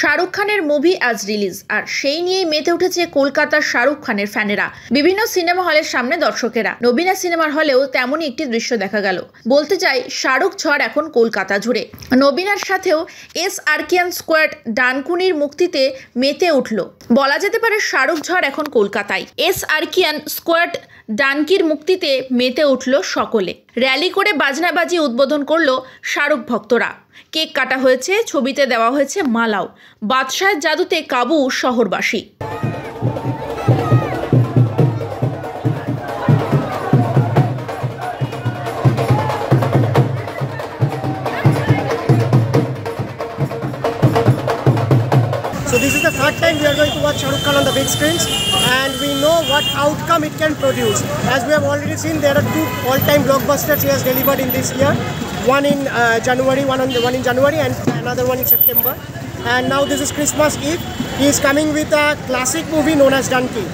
শাহরুখ খানের মুভি আজ রিলিজ আর সেই নিয়েই মেতে উঠেছে কলকাতার শাহরুখ খানের ফ্যানেরা। বিভিন্ন সিনেমা হলের সামনে দর্শকেরা। নবীনা সিনেমার হলেও তেমনই একটি দৃশ্য দেখা গেল। বলতে চাই শাহরুখ ঝড় এখন কলকাতা জুড়ে। নবীনার সাথেও এস আরকিয়ান স্কোয়াড ডানকুনির মুক্তিতে মেতে উঠল। বলা যেতে পারে শাহরুখ ঝড় এখন কলকাতায়। এস আরকিয়ান স্কোয়াড ডানকির মুক্তিতে মেতে উঠল সকলে। র্যালি করে বাজনাবাজি উদ্বোধন করলো শাহরুখ ভক্তরা। কেক কাটা হয়েছে, ছবিতে দেওয়া হয়েছে মালাও। বাদশাহের জাদুতে কাবু শহরবাসী। So this is the third time we are going to watch Shah Rukh Khan on the big screens, and we know what outcome it can produce. As we have already seen, there are two all-time blockbusters he has delivered in this year. One in January, one in January, and another one in September. And now this is Christmas Eve. He is coming with a classic movie known as Dunki.